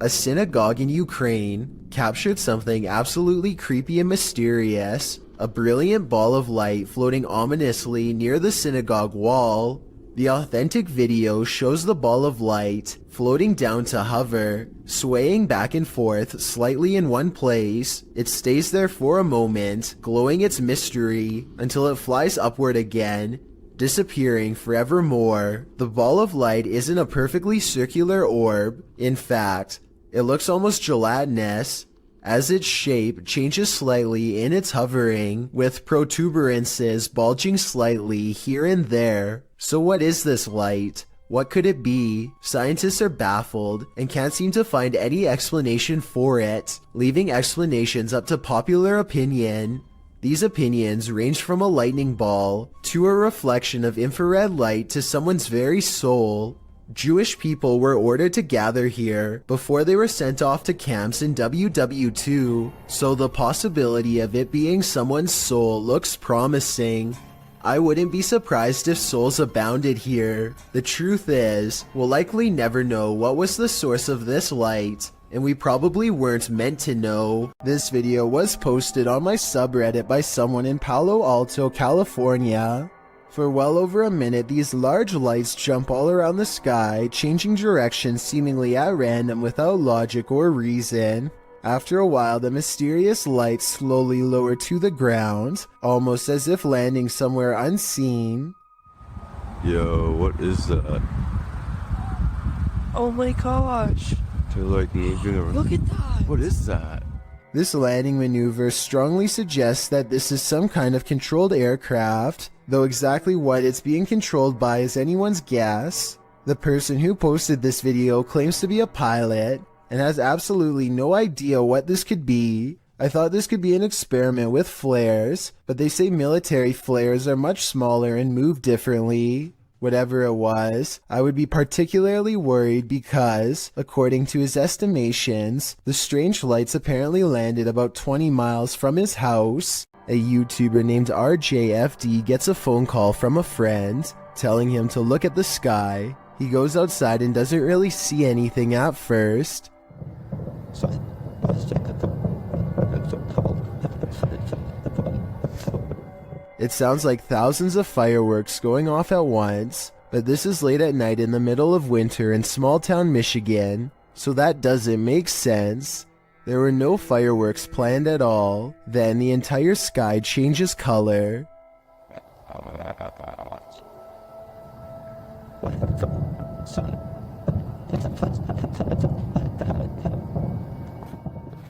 A synagogue in Ukraine captured something absolutely creepy and mysterious. A brilliant ball of light floating ominously near the synagogue wall. The authentic video shows the ball of light floating down to hover, swaying back and forth slightly in one place. It stays there for a moment, glowing its mystery, until it flies upward again, disappearing forevermore. The ball of light isn't a perfectly circular orb. In fact, it looks almost gelatinous, as its shape changes slightly in its hovering, with protuberances bulging slightly here and there. So what is this light? What could it be? Scientists are baffled and can't seem to find any explanation for it, leaving explanations up to popular opinion. These opinions range from a lightning ball to a reflection of infrared light to someone's very soul. Jewish people were ordered to gather here before they were sent off to camps in WW2, so the possibility of it being someone's soul looks promising. I wouldn't be surprised if souls abounded here. The truth is, we'll likely never know what was the source of this light, and we probably weren't meant to know. This video was posted on my subreddit by someone in Palo Alto, California. For well over a minute, these large lights jump all around the sky, changing direction seemingly at random without logic or reason. After a while, the mysterious lights slowly lower to the ground, almost as if landing somewhere unseen. Yo, what is that? Oh my gosh. They're like moving around. Look at that. What is that? This landing maneuver strongly suggests that this is some kind of controlled aircraft, though exactly what it's being controlled by is anyone's guess. The person who posted this video claims to be a pilot and has absolutely no idea what this could be. I thought this could be an experiment with flares, but they say military flares are much smaller and move differently. Whatever it was, I would be particularly worried because, according to his estimations, the strange lights apparently landed about 20 miles from his house. A YouTuber named RJFD gets a phone call from a friend, telling him to look at the sky. He goes outside and doesn't really see anything at first. It sounds like thousands of fireworks going off at once, but this is late at night in the middle of winter in small town Michigan, so that doesn't make sense. There were no fireworks planned at all. Then the entire sky changes color.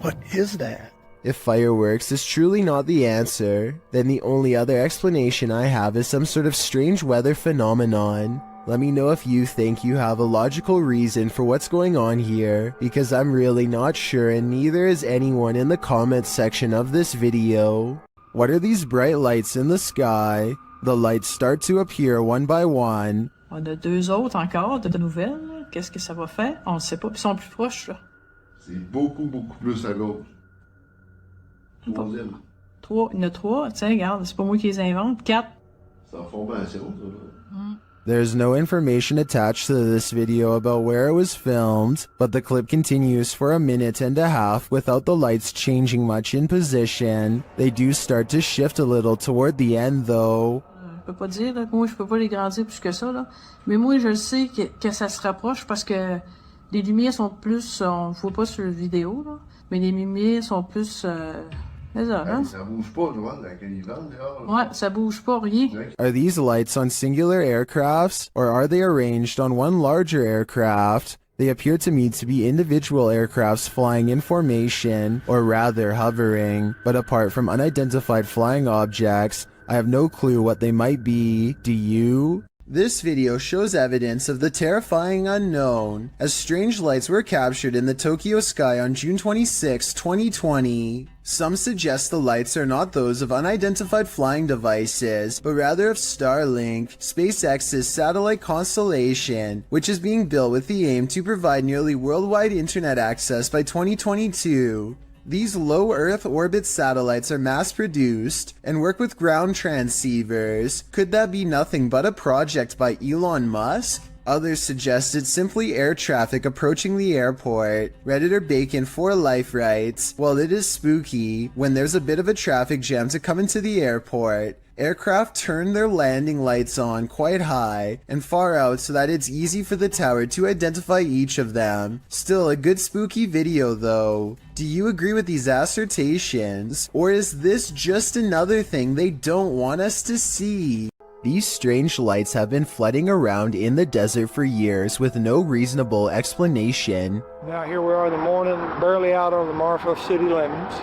What is that? If fireworks is truly not the answer, then the only other explanation I have is some sort of strange weather phenomenon. Let me know if you think you have a logical reason for what's going on here, because I'm really not sure and neither is anyone in the comments section of this video. What are these bright lights in the sky? The lights start to appear one by one. On a deux autres encore de nouvelles. Qu'est-ce que ça va faire? On ne sait pas. Ils sont plus proches, là. C'est beaucoup plus à gauche. Troisième. Trois. Il y en a trois. Tiens, regarde, c'est pas moi qui les invente. Quatre. C'est en formation, ça. There's no information attached to this video about where it was filmed, but the clip continues for a minute and a half without the lights changing much in position. They do start to shift a little toward the end though. Je peux pas dire, là, moi je peux pas les grandir plus que ça, là. Mais moi je le sais que ça se rapproche parce que les lumières sont plus, on voit pas sur la vidéo, là, mais les lumières sont plus... C'est ça, hein? Ça bouge pas, tu vois, avec les vents dehors. Ouais, ça bouge pas, rien. Are these lights on singular aircrafts, or are they arranged on one larger aircraft? They appear to me to be individual aircrafts flying in formation, or rather hovering, but apart from unidentified flying objects, I have no clue what they might be. Do you? This video shows evidence of the terrifying unknown, as strange lights were captured in the Tokyo sky on June 26, 2020. Some suggest the lights are not those of unidentified flying devices, but rather of Starlink, SpaceX's satellite constellation, which is being built with the aim to provide nearly worldwide internet access by 2022. These low Earth orbit satellites are mass-produced and work with ground transceivers. Could that be nothing but a project by Elon Musk? Others suggested simply air traffic approaching the airport. Redditor Bacon for Life writes, "While it is spooky, when there's a bit of a traffic jam to come into the airport, aircraft turn their landing lights on quite high and far out so that it's easy for the tower to identify each of them. Still a good spooky video though. Do you agree with these assertions? Or is this just another thing they don't want us to see?" These strange lights have been flooding around in the desert for years with no reasonable explanation. Now here we are in the morning, barely out on the Marfa city limits,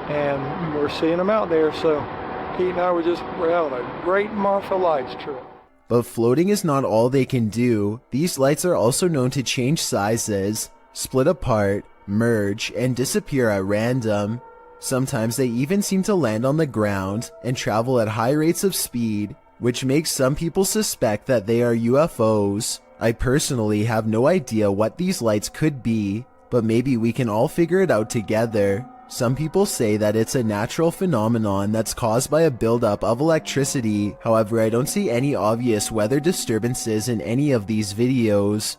and we're seeing them out there, so Pete and I we're having a great Marfa lights trip. But floating is not all they can do. These lights are also known to change sizes, split apart, merge, and disappear at random. Sometimes they even seem to land on the ground and travel at high rates of speed, which makes some people suspect that they are UFOs. I personally have no idea what these lights could be, but maybe we can all figure it out together. Some people say that it's a natural phenomenon that's caused by a buildup of electricity. However, I don't see any obvious weather disturbances in any of these videos.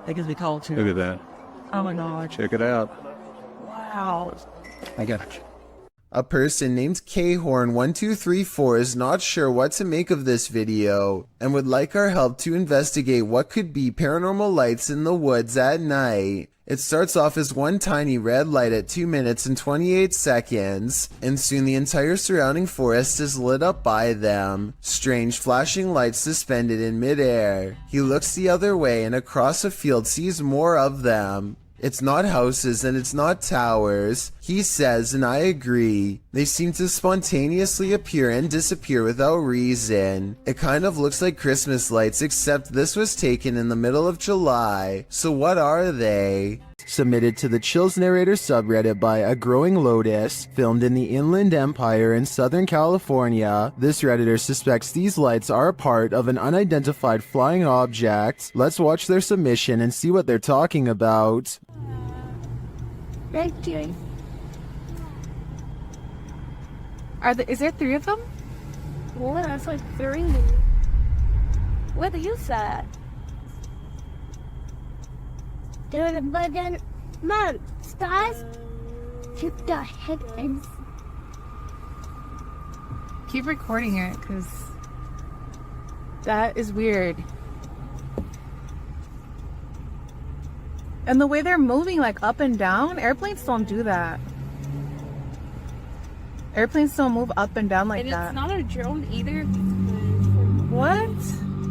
That gives me call too. Look at that. Oh my god. Check it out. Wow. I got it. A person named Khorn1234 is not sure what to make of this video and would like our help to investigate what could be paranormal lights in the woods at night. It starts off as one tiny red light at 2 minutes and 28 seconds, and soon the entire surrounding forest is lit up by them. Strange flashing lights suspended in midair. He looks the other way and across a field sees more of them. It's not houses and it's not towers, he says, and I agree. They seem to spontaneously appear and disappear without reason. It kind of looks like Christmas lights, except this was taken in the middle of July. So what are they? Submitted to the Chills Narrator subreddit by A Growing Lotus, filmed in the Inland Empire in Southern California. This redditor suspects these lights are a part of an unidentified flying object. Let's watch their submission and see what they're talking about. Right, doing. Is there 3 of them? Well, that's like 3. What do you say? Dude, but then, Mom, stars? What the heck is? Keep recording it, because that is weird. And the way they're moving, like, up and down, airplanes don't do that. Airplanes don't move up and down like that. It's not a drone either. What?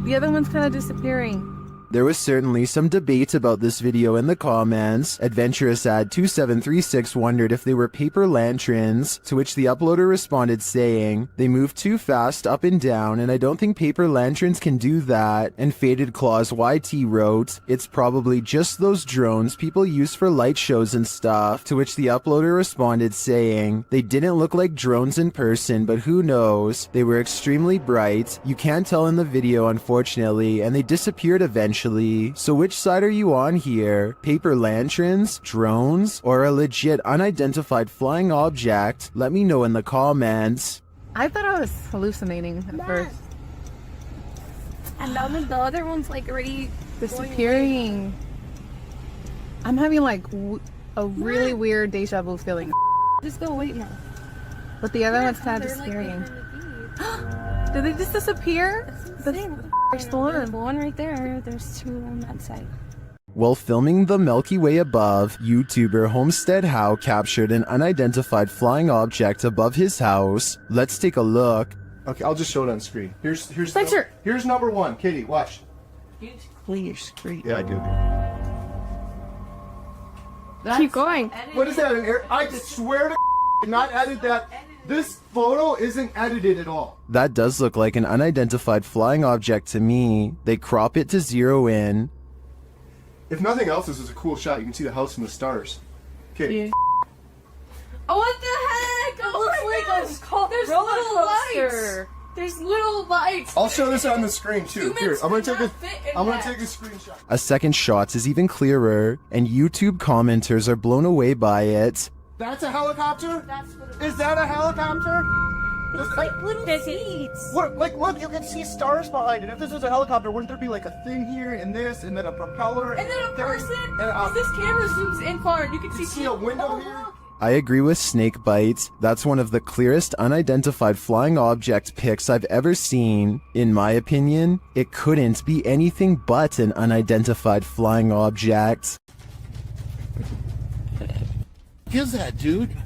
The other one's kind of disappearing. There was certainly some debate about this video in the comments. Adventurous Ad 2736 wondered if they were paper lanterns, to which the uploader responded saying, "They move too fast up and down and I don't think paper lanterns can do that." And Faded Claws YT wrote, "It's probably just those drones people use for light shows and stuff," to which the uploader responded saying, "They didn't look like drones in person, but who knows? They were extremely bright. You can't tell in the video unfortunately, and they disappeared eventually. So which side are you on here? Paper lanterns, drones, or a legit unidentified flying object? Let me know in the comments." I thought I was hallucinating at first. And then the other one's like already Disappearing. I'm having like a really weird deja vu feeling. Just go wait now. But the other one's kind of disappearing. Did they just disappear? There's the one right there. There's 2 on that side. While filming the Milky Way above, YouTuber Homestead How captured an unidentified flying object above his house. Let's take a look. Okay, I'll just show it on screen. Here's Picture. Here's number 1. Kitty, watch. Clear screen. Yeah, I do. Keep going. What is that? An air? I swear to not edit that. This photo isn't edited at all. That does look like an unidentified flying object to me. They crop it to zero in. If nothing else, this is a cool shot. You can see the house and the stars. Okay. Oh, what the heck? It looks like there's little lights. There's little lights. I'll show this on the screen too. Here, I'm gonna take a screenshot. A second shot is even clearer, and YouTube commenters are blown away by it. That's a helicopter? That's what it Is that a helicopter? This, Like little seeds. what, like, look, you can see stars behind it. If this was a helicopter, wouldn't there be like a thing here and this, and then a propeller? And then a there, person. and, Because this camera zooms in far and you can see a window here? I agree with Snakebite. That's one of the clearest unidentified flying object pics I've ever seen. In my opinion, it couldn't be anything but an unidentified flying object. What is that, dude?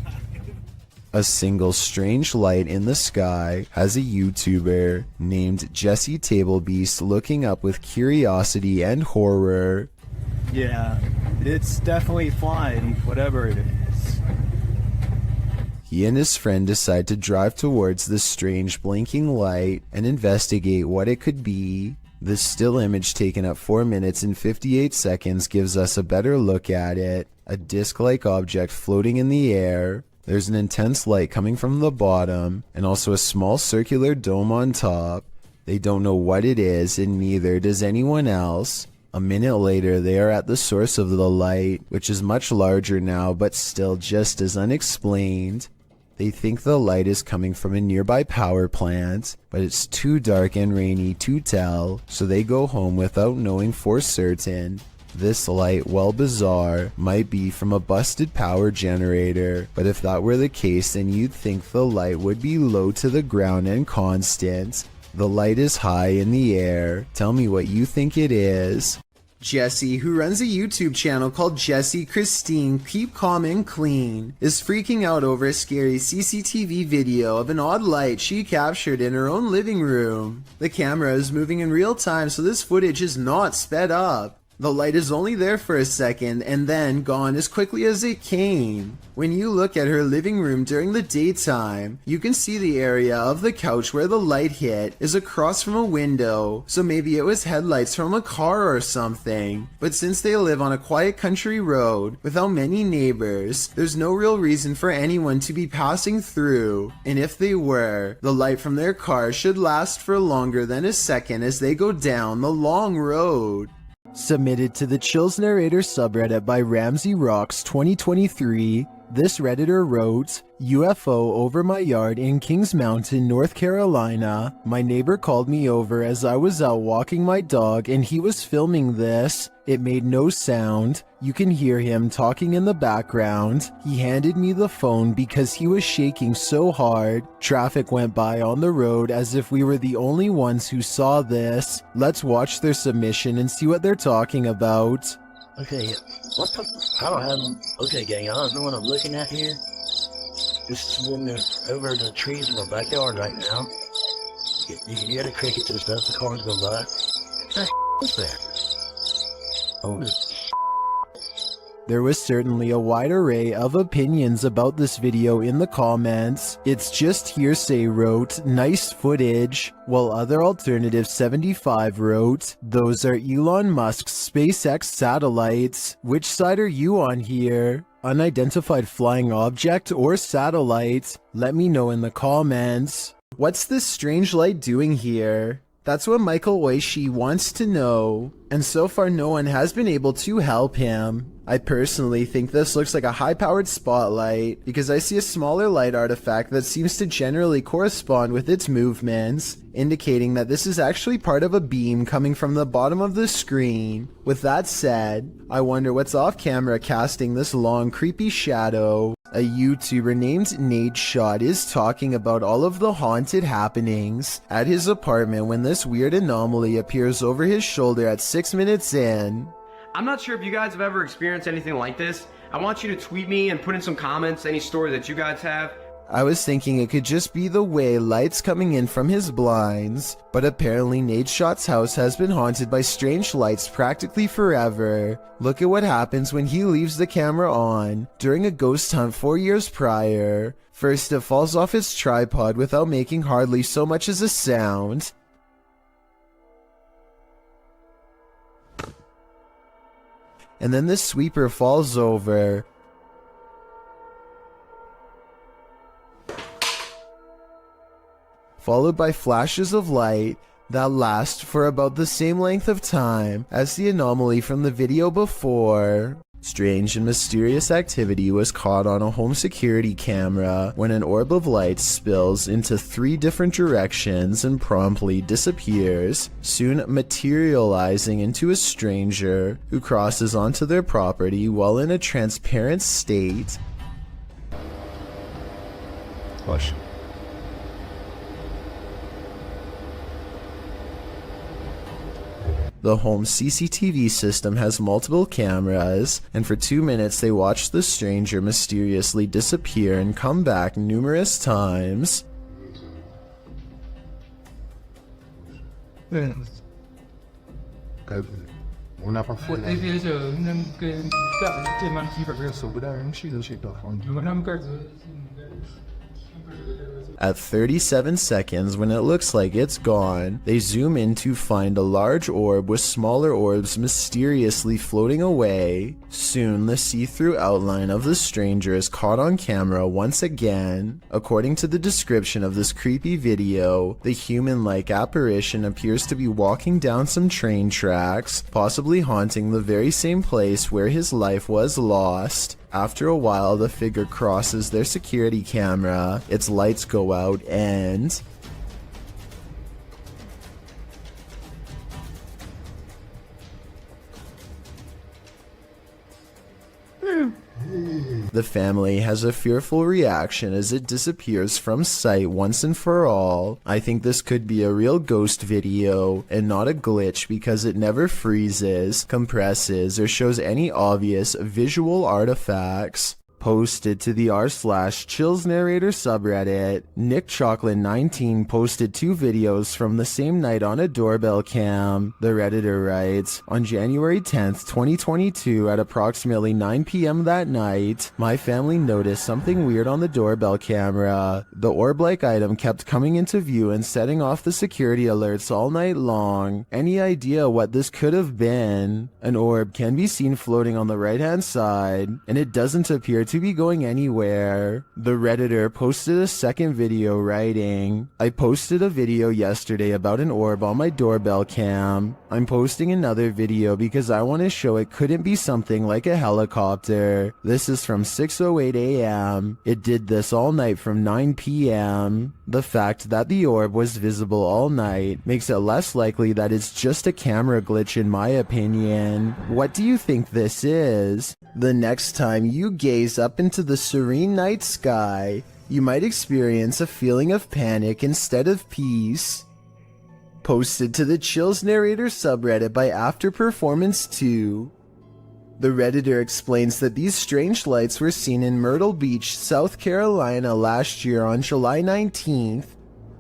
A single strange light in the sky has a YouTuber named Jesse Tablebeast looking up with curiosity and horror. Yeah, it's definitely flying, whatever it is. He and his friend decide to drive towards the strange blinking light and investigate what it could be. This still image taken at 4 minutes and 58 seconds gives us a better look at it. A disc-like object floating in the air. There's an intense light coming from the bottom, and also a small circular dome on top. They don't know what it is, and neither does anyone else. A minute later, they are at the source of the light, which is much larger now, but still just as unexplained. They think the light is coming from a nearby power plant, but it's too dark and rainy to tell, so they go home without knowing for certain. This light, while bizarre, might be from a busted power generator, but if that were the case, then you'd think the light would be low to the ground and constant. The light is high in the air. Tell me what you think it is. Jesse, who runs a YouTube channel called Jessie Christine Keep Calm and Clean, is freaking out over a scary CCTV video of an odd light she captured in her own living room. The camera is moving in real time, so this footage is not sped up. The light is only there for a second and then gone as quickly as it came. When you look at her living room during the daytime, you can see the area of the couch where the light hit is across from a window, so maybe it was headlights from a car or something. But since they live on a quiet country road without many neighbors, there's no real reason for anyone to be passing through, and if they were, the light from their car should last for longer than a second as they go down the long road. Submitted to the Chills Narrator subreddit by Ramsey Rocks 2023, this Redditor wrote, UFO over my yard in Kings Mountain, North Carolina. My neighbor called me over as I was out walking my dog and he was filming this. It made no sound. You can hear him talking in the background. He handed me the phone because he was shaking so hard. Traffic went by on the road as if we were the only ones who saw this. Let's watch their submission and see what they're talking about. Okay, what the? I don't have. Okay, gang, I don't know what I'm looking at here. Just when they're over the trees in my backyard right now. You can hear the crickets and stuff. The cars go by. What the is that? Oh, There was certainly a wide array of opinions about this video in the comments. It's just hearsay wrote, nice footage, while other alternative 75 wrote, those are Elon Musk's SpaceX satellites. Which side are you on here? Unidentified flying object or satellite? Let me know in the comments. What's this strange light doing here? That's what Michael Oishi wants to know, and so far no one has been able to help him. I personally think this looks like a high-powered spotlight because I see a smaller light artifact that seems to generally correspond with its movements, indicating that this is actually part of a beam coming from the bottom of the screen. With that said, I wonder what's off camera casting this long creepy shadow. A YouTuber named Nadeshot is talking about all of the haunted happenings at his apartment when this weird anomaly appears over his shoulder at 6 minutes in. I'm not sure if you guys have ever experienced anything like this. I want you to tweet me and put in some comments any story that you guys have. I was thinking it could just be the way light's coming in from his blinds, but apparently Nadeshot's house has been haunted by strange lights practically forever. Look at what happens when he leaves the camera on during a ghost hunt 4 years prior. First, it falls off its tripod without making hardly so much as a sound. And then the sweeper falls over. Followed by flashes of light that last for about the same length of time as the anomaly from the video before. Strange and mysterious activity was caught on a home security camera when an orb of light spills into 3 different directions and promptly disappears, soon materializing into a stranger who crosses onto their property while in a transparent state. Hush. The home CCTV system has multiple cameras, and for 2 minutes they watched the stranger mysteriously disappear and come back numerous times. On n'a pas fait. At 37 seconds, when it looks like it's gone, they zoom in to find a large orb with smaller orbs mysteriously floating away. Soon, the see-through outline of the stranger is caught on camera once again. According to the description of this creepy video, the human-like apparition appears to be walking down some train tracks, possibly haunting the very same place where his life was lost. After a while, the figure crosses their security camera, its lights go out, and the family has a fearful reaction as it disappears from sight once and for all. I think this could be a real ghost video and not a glitch because it never freezes, compresses, or shows any obvious visual artifacts. Posted to the r/Chills Narrator subreddit, Nick Chocolate 19 posted 2 videos from the same night on a doorbell cam. The Redditor writes, on January 10th, 2022 at approximately 9 p.m. that night, my family noticed something weird on the doorbell camera. The orb-like item kept coming into view and setting off the security alerts all night long. Any idea what this could have been? An orb can be seen floating on the right-hand side, and it doesn't appear to be going anywhere. The Redditor posted a second video writing, I posted a video yesterday about an orb on my doorbell cam. I'm posting another video because I want to show it couldn't be something like a helicopter. This is from 6:08 a.m. It did this all night from 9 p.m. The fact that the orb was visible all night makes it less likely that it's just a camera glitch in my opinion. What do you think this is? The next time you gaze up into the serene night sky, you might experience a feeling of panic instead of peace. Posted to the Chills Narrator subreddit by After Performance 2. The Redditor explains that these strange lights were seen in Myrtle Beach, South Carolina last year on July 19th.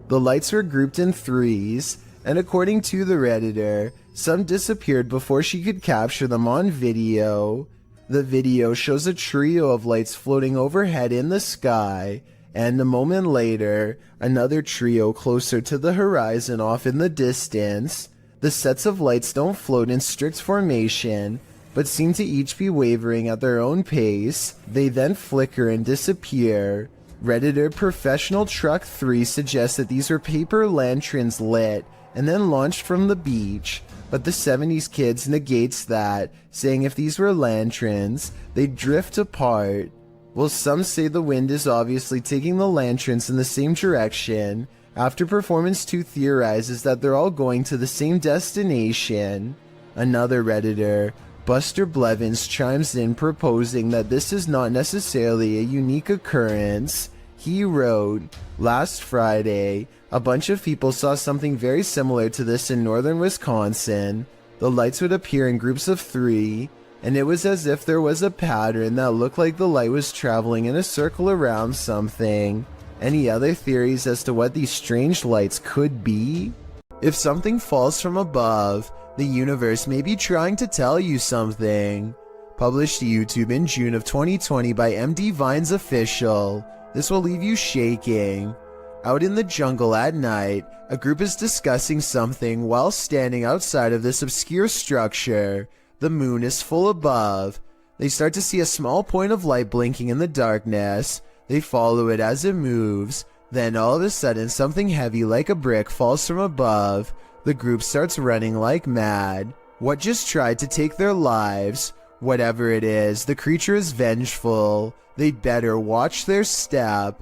The lights were grouped in 3s, and according to the Redditor, some disappeared before she could capture them on video. The video shows a trio of lights floating overhead in the sky, and a moment later, another trio closer to the horizon off in the distance. The sets of lights don't float in strict formation, but seem to each be wavering at their own pace. They then flicker and disappear. Redditor Professional Truck 3 suggests that these were paper lanterns lit and then launched from the beach. But the 70s kids negates that, saying if these were lanterns, they'd drift apart. Well, some say the wind is obviously taking the lanterns in the same direction. After Performance 2 theorizes that they're all going to the same destination. Another Redditor, Buster Blevins, chimes in proposing that this is not necessarily a unique occurrence. He wrote, last Friday, a bunch of people saw something very similar to this in northern Wisconsin. The lights would appear in groups of 3, and it was as if there was a pattern that looked like the light was traveling in a circle around something. Any other theories as to what these strange lights could be? If something falls from above, the universe may be trying to tell you something. Published to YouTube in June of 2020 by MD Vines Official. This will leave you shaking. Out in the jungle at night, a group is discussing something while standing outside of this obscure structure. The moon is full above. They start to see a small point of light blinking in the darkness. They follow it as it moves. Then all of a sudden something heavy like a brick falls from above. The group starts running like mad. What just tried to take their lives? Whatever it is, the creature is vengeful. They better watch their step.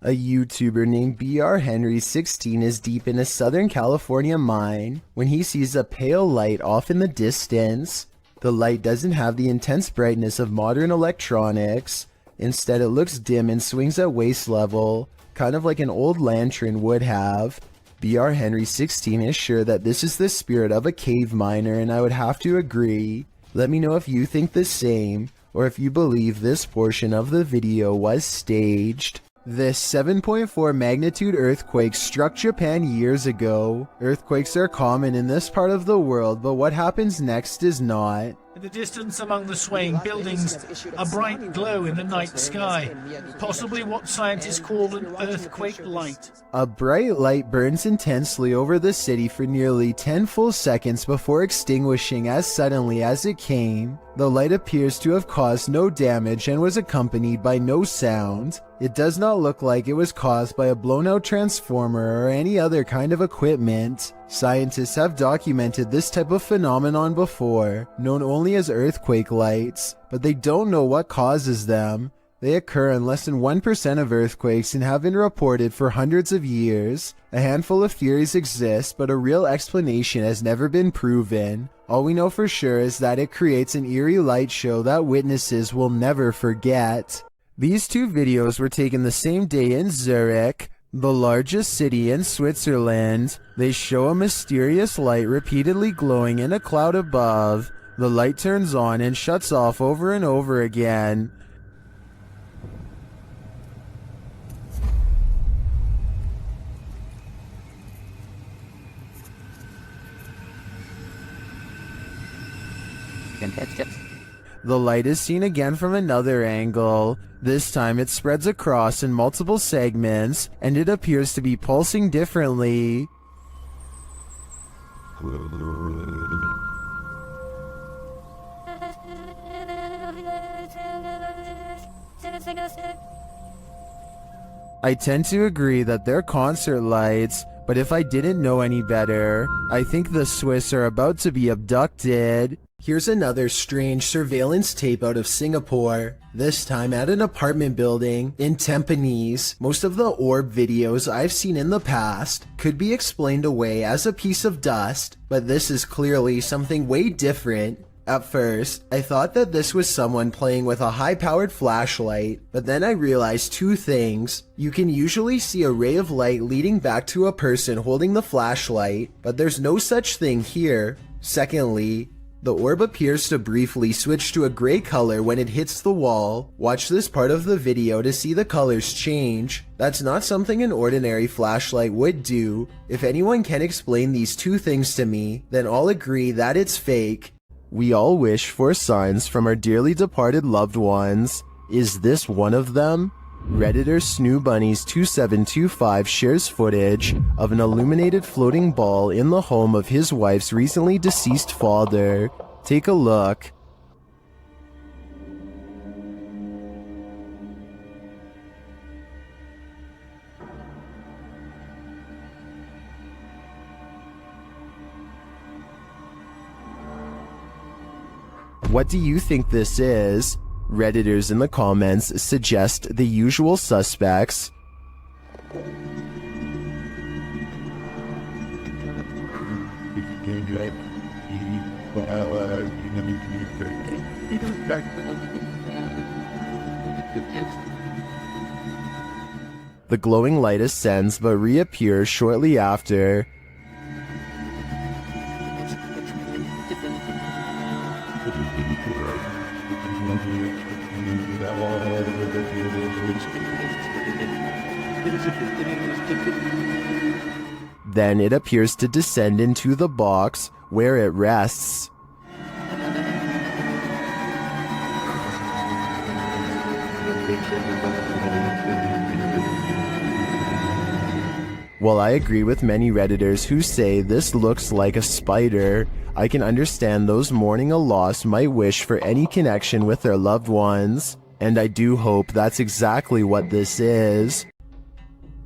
A YouTuber named BR Henry16 is deep in a Southern California mine when he sees a pale light off in the distance. The light doesn't have the intense brightness of modern electronics. Instead, it looks dim and swings at waist level, kind of like an old lantern would have. BR Henry16 is sure that this is the spirit of a cave miner, and I would have to agree. Let me know if you think the same, or if you believe this portion of the video was staged. This 7.4 magnitude earthquake struck Japan years ago. Earthquakes are common in this part of the world, but what happens next is not. In the distance among the swaying buildings, a bright glow in the night sky, possibly what scientists call an earthquake light. A bright light burns intensely over the city for nearly 10 full seconds before extinguishing as suddenly as it came. The light appears to have caused no damage and was accompanied by no sound. It does not look like it was caused by a blown-out transformer or any other kind of equipment. Scientists have documented this type of phenomenon before, known only as earthquake lights, but they don't know what causes them. They occur in less than 1% of earthquakes and have been reported for hundreds of years. A handful of theories exist, but a real explanation has never been proven. All we know for sure is that it creates an eerie light show that witnesses will never forget. These two videos were taken the same day in Zurich, the largest city in Switzerland. They show a mysterious light repeatedly glowing in a cloud above. The light turns on and shuts off over and over again. The light is seen again from another angle. This time it spreads across in multiple segments, and it appears to be pulsing differently. I tend to agree that they're concert lights, but if I didn't know any better, I think the Swiss are about to be abducted. Here's another strange surveillance tape out of Singapore, this time at an apartment building in Tampines. Most of the orb videos I've seen in the past could be explained away as a piece of dust, but this is clearly something way different. At first, I thought that this was someone playing with a high-powered flashlight, but then I realized two things. You can usually see a ray of light leading back to a person holding the flashlight, but there's no such thing here. Secondly, the orb appears to briefly switch to a gray color when it hits the wall. Watch this part of the video to see the colors change. That's not something an ordinary flashlight would do. If anyone can explain these two things to me, then I'll agree that it's fake. We all wish for signs from our dearly departed loved ones. Is this one of them? Redditor SnooBunnies2725 shares footage of an illuminated floating ball in the home of his wife's recently deceased father. Take a look. What do you think this is? Redditors in the comments suggest the usual suspects. The glowing light ascends but reappears shortly after. Then it appears to descend into the box where it rests. While I agree with many Redditors who say this looks like a spider, I can understand those mourning a loss might wish for any connection with their loved ones, and I do hope that's exactly what this is.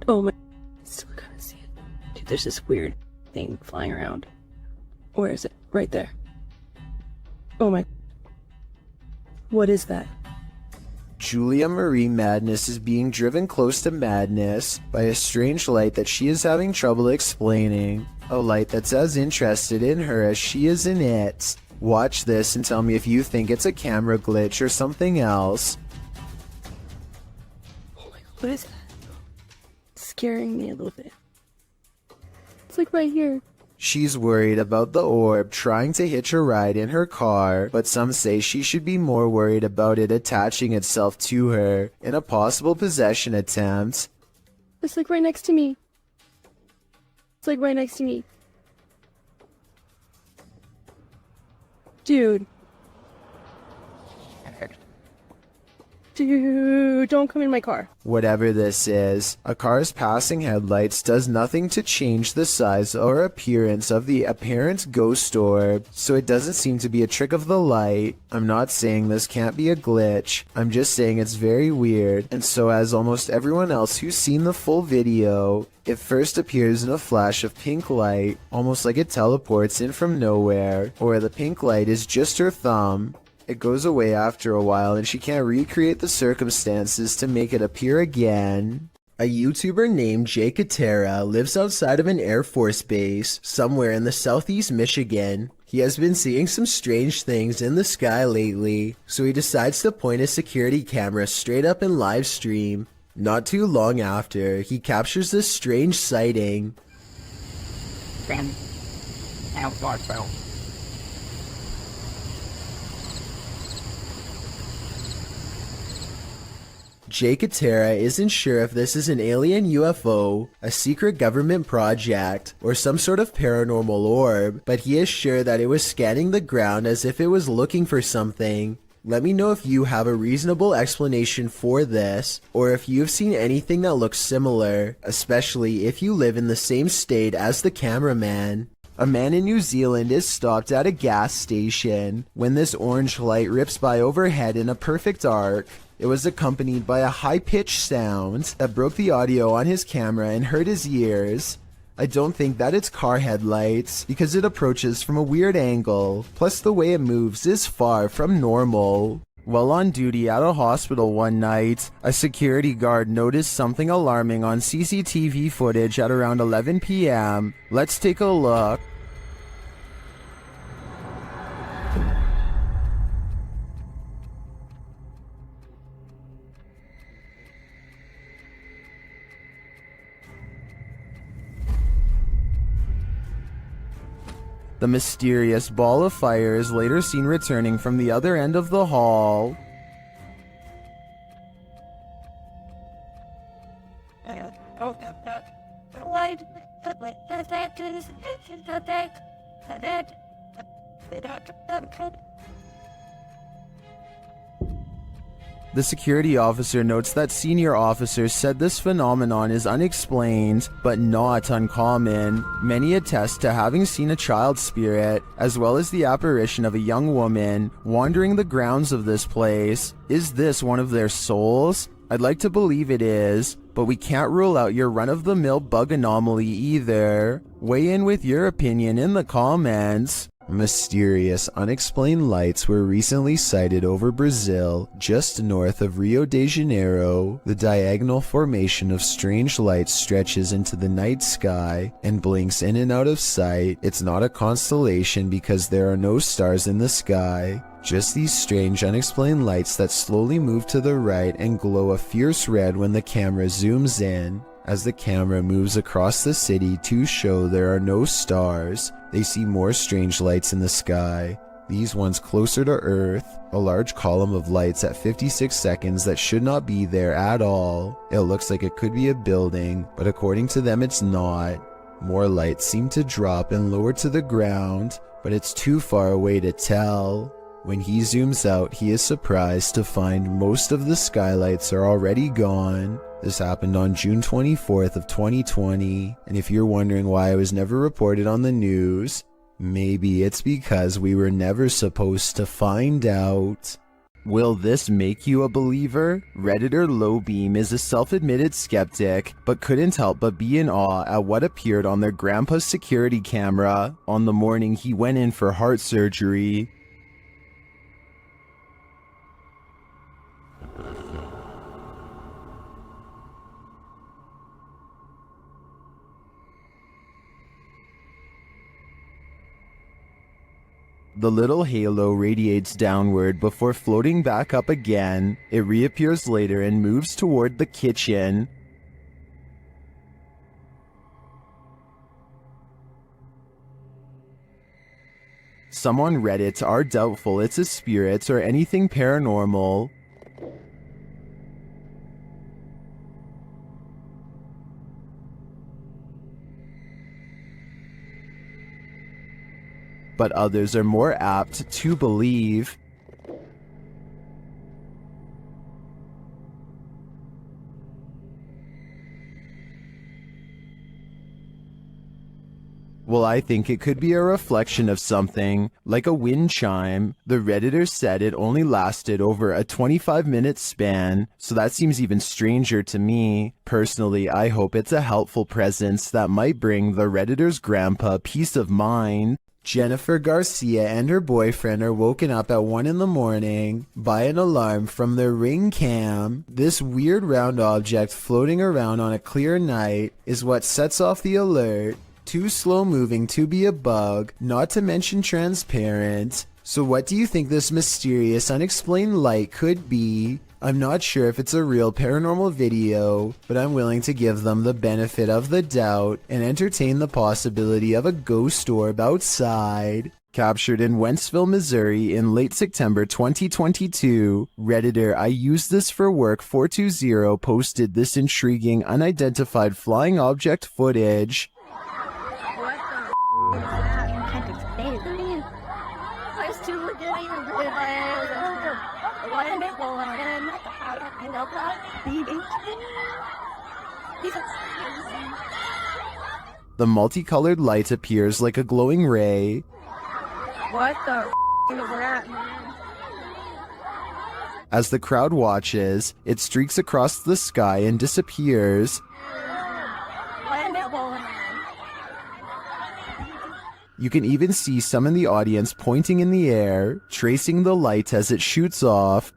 Oh my, still gotta see it. Dude, there's this weird thing flying around. Where is it? Right there. Oh my. What is that? Julia Marie Madness is being driven close to madness by a strange light that she is having trouble explaining. A light that's as interested in her as she is in it. Watch this and tell me if you think it's a camera glitch or something else. What is that? It's scaring me a little bit. It's like right here. She's worried about the orb trying to hitch a ride in her car, but some say she should be more worried about it attaching itself to her in a possible possession attempt. It's like right next to me. It's like right next to me. Dude. Dude, don't come in my car. Whatever this is, a car's passing headlights does nothing to change the size or appearance of the apparent ghost orb, so it doesn't seem to be a trick of the light. I'm not saying this can't be a glitch, I'm just saying it's very weird, and so as almost everyone else who's seen the full video, it first appears in a flash of pink light, almost like it teleports in from nowhere, or the pink light is just her thumb. It goes away after a while and she can't recreate the circumstances to make it appear again. A YouTuber named Jay Katera lives outside of an Air Force base somewhere in the southeast Michigan. He has been seeing some strange things in the sky lately, so he decides to point his security camera straight up in live stream. Not too long after, he captures this strange sighting. Jay Katera isn't sure if this is an alien UFO, a secret government project, or some sort of paranormal orb, but he is sure that it was scanning the ground as if it was looking for something. Let me know if you have a reasonable explanation for this, or if you've seen anything that looks similar, especially if you live in the same state as the cameraman. A man in New Zealand is stopped at a gas station when this orange light rips by overhead in a perfect arc. It was accompanied by a high-pitched sound that broke the audio on his camera and hurt his ears. I don't think that it's car headlights because it approaches from a weird angle, plus the way it moves is far from normal. While on duty at a hospital one night, a security guard noticed something alarming on CCTV footage at around 11 p.m. Let's take a look. The mysterious ball of fire is later seen returning from the other end of the hall. The security officer notes that senior officers said this phenomenon is unexplained, but not uncommon. Many attest to having seen a child spirit, as well as the apparition of a young woman, wandering the grounds of this place. Is this one of their souls? I'd like to believe it is, but we can't rule out your run-of-the-mill bug anomaly either. Weigh in with your opinion in the comments. Mysterious, unexplained lights were recently sighted over Brazil, just north of Rio de Janeiro. The diagonal formation of strange lights stretches into the night sky and blinks in and out of sight. It's not a constellation because there are no stars in the sky. Just these strange, unexplained lights that slowly move to the right and glow a fierce red when the camera zooms in. As the camera moves across the city to show there are no stars, they see more strange lights in the sky. These ones closer to Earth, a large column of lights at 56 seconds that should not be there at all. It looks like it could be a building, but according to them it's not. More lights seem to drop and lower to the ground, but it's too far away to tell. When he zooms out, he is surprised to find most of the skylights are already gone. This happened on June 24th of 2020, and if you're wondering why I was never reported on the news, maybe it's because we were never supposed to find out. Will this make you a believer? Redditor Lowbeam is a self-admitted skeptic, but couldn't help but be in awe at what appeared on their grandpa's security camera on the morning he went in for heart surgery. The little halo radiates downward before floating back up again. It reappears later and moves toward the kitchen. Some on Reddit are doubtful it's a spirit or anything paranormal. But others are more apt to believe. Well, I think it could be a reflection of something, like a wind chime. The Redditor said it only lasted over a 25-minute span, so that seems even stranger to me. Personally, I hope it's a helpful presence that might bring the Redditor's grandpa peace of mind. Jennifer Garcia and her boyfriend are woken up at 1 in the morning by an alarm from their Ring cam. This weird round object floating around on a clear night is what sets off the alert. Too slow moving to be a bug, not to mention transparent. So what do you think this mysterious unexplained light could be? I'm not sure if it's a real paranormal video, but I'm willing to give them the benefit of the doubt and entertain the possibility of a ghost orb outside. Captured in Wentzville, Missouri in late September 2022, Redditor I Use This For Work 420 posted this intriguing unidentified flying object footage. The multicolored light appears like a glowing ray. What the is that, man? As the crowd watches, it streaks across the sky and disappears. You can even see some in the audience pointing in the air, tracing the light as it shoots off.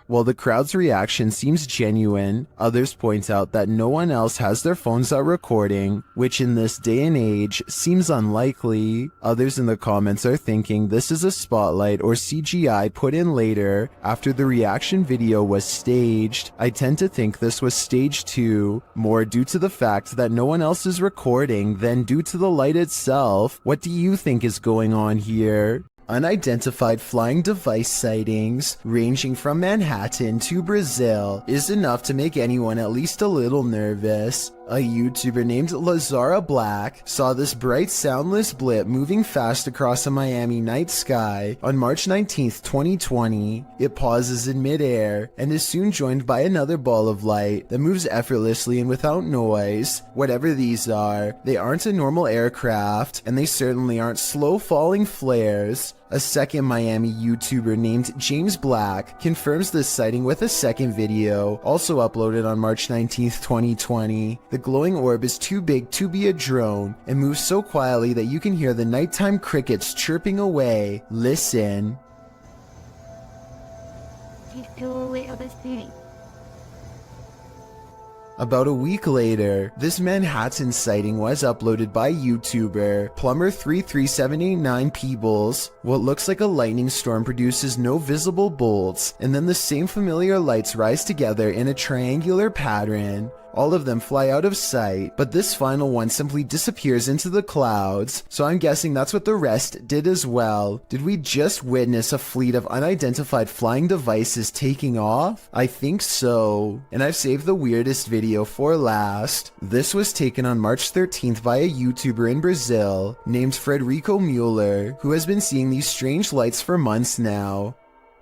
While the crowd's reaction seems genuine, others point out that no one else has their phones out recording, which in this day and age seems unlikely. Others in the comments are thinking this is a spotlight or CGI put in later after the reaction video was staged. I tend to think this was staged too, more due to the fact that no one else is recording than due to the light itself. What do you think is going on here? Unidentified flying device sightings, ranging from Manhattan to Brazil, is enough to make anyone at least a little nervous. A YouTuber named Lazara Black saw this bright soundless blip moving fast across a Miami night sky on March 19th, 2020. It pauses in midair and is soon joined by another ball of light that moves effortlessly and without noise. Whatever these are, they aren't a normal aircraft, and they certainly aren't slow falling flares. A second Miami YouTuber named James Black confirms this sighting with a second video, also uploaded on March 19th, 2020. The glowing orb is too big to be a drone and moves so quietly that you can hear the nighttime crickets chirping away. Listen. About a week later, this Manhattan sighting was uploaded by YouTuber Plumber33789 Peebles. What looks like a lightning storm produces no visible bolts, and then the same familiar lights rise together in a triangular pattern. All of them fly out of sight, but this final one simply disappears into the clouds, so I'm guessing that's what the rest did as well. Did we just witness a fleet of unidentified flying devices taking off? I think so. And I've saved the weirdest video for last. This was taken on March 13th by a YouTuber in Brazil named Frederico Mueller, who has been seeing these strange lights for months now.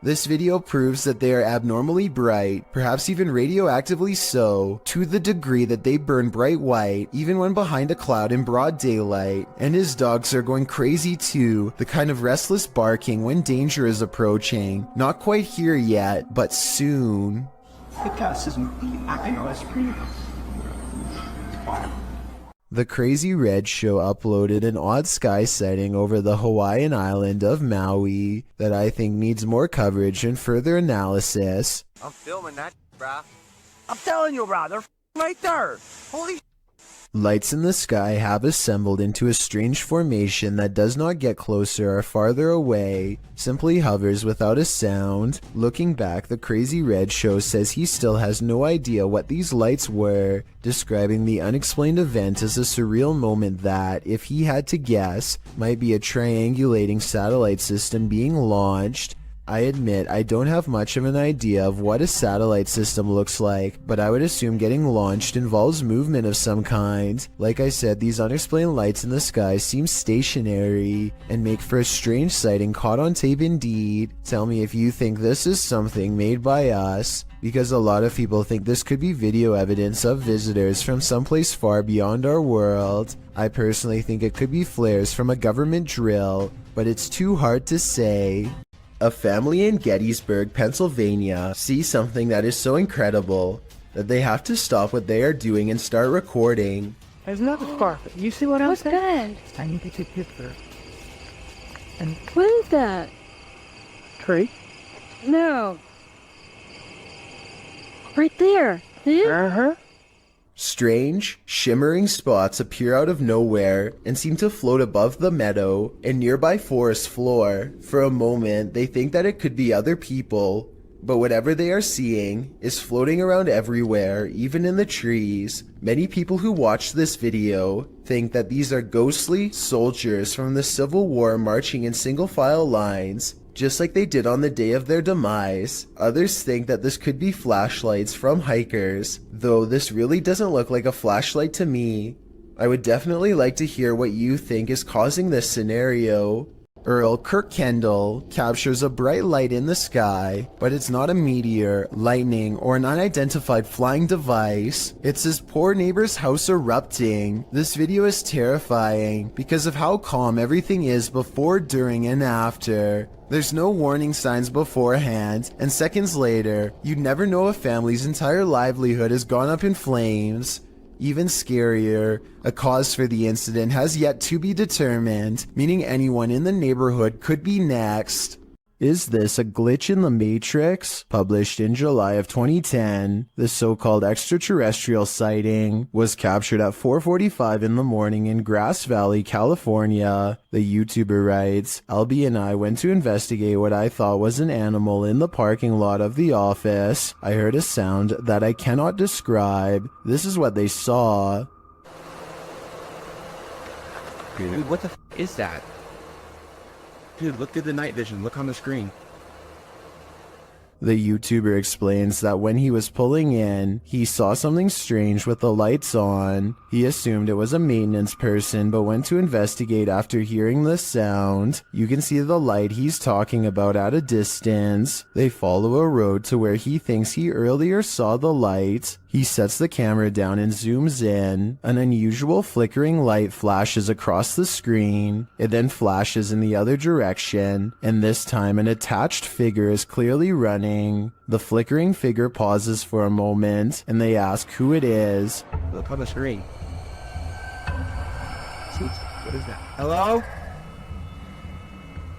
This video proves that they are abnormally bright, perhaps even radioactively so, to the degree that they burn bright white even when behind a cloud in broad daylight. And his dogs are going crazy too, the kind of restless barking when danger is approaching. Not quite here yet, but soon. The Crazy Red Show uploaded an odd sky sighting over the Hawaiian island of Maui that I think needs more coverage and further analysis. I'm filming that, brah. I'm telling you, brah, they're right there. Holy Lights in the sky have assembled into a strange formation that does not get closer or farther away, simply hovers without a sound. Looking back, the Crazy Red Show says he still has no idea what these lights were, describing the unexplained event as a surreal moment that, if he had to guess, might be a triangulating satellite system being launched. I admit I don't have much of an idea of what a satellite system looks like, but I would assume getting launched involves movement of some kind. Like I said, these unexplained lights in the sky seem stationary and make for a strange sighting caught on tape indeed. Tell me if you think this is something made by us, because a lot of people think this could be video evidence of visitors from someplace far beyond our world. I personally think it could be flares from a government drill, but it's too hard to say. A family in Gettysburg, Pennsylvania, sees something that is so incredible that they have to stop what they are doing and start recording. There's another scarf. You see what I'm What's saying? that? I need to take a picture. And What is that? tree? No. Right there. Uh-huh. Strange, shimmering spots appear out of nowhere and seem to float above the meadow and nearby forest floor. For a moment, they think that it could be other people, but whatever they are seeing is floating around everywhere, even in the trees. Many people who watch this video think that these are ghostly soldiers from the Civil War marching in single file lines, just like they did on the day of their demise. Others think that this could be flashlights from hikers, though this really doesn't look like a flashlight to me. I would definitely like to hear what you think is causing this scenario. Earl Kirkendall captures a bright light in the sky, but it's not a meteor, lightning, or an unidentified flying device. It's his poor neighbor's house erupting. This video is terrifying because of how calm everything is before, during, and after. There's no warning signs beforehand, and seconds later, you'd never know a family's entire livelihood has gone up in flames. Even scarier, a cause for the incident has yet to be determined, meaning anyone in the neighborhood could be next. Is this a glitch in the Matrix? Published in July of 2010, the so-called extraterrestrial sighting was captured at 4:45 in the morning in Grass Valley, California. The YouTuber writes, Albie and I went to investigate what I thought was an animal in the parking lot of the office. I heard a sound that I cannot describe. This is what they saw. Dude, what the is that? Dude, look through the night vision. Look on the screen. The YouTuber explains that when he was pulling in, he saw something strange with the lights on. He assumed it was a maintenance person, but went to investigate after hearing the sound. You can see the light he's talking about at a distance. They follow a road to where he thinks he earlier saw the light. He sets the camera down and zooms in. An unusual flickering light flashes across the screen. It then flashes in the other direction, and this time an attached figure is clearly running. The flickering figure pauses for a moment, and they ask who it is. Look on the screen. What is that? Hello?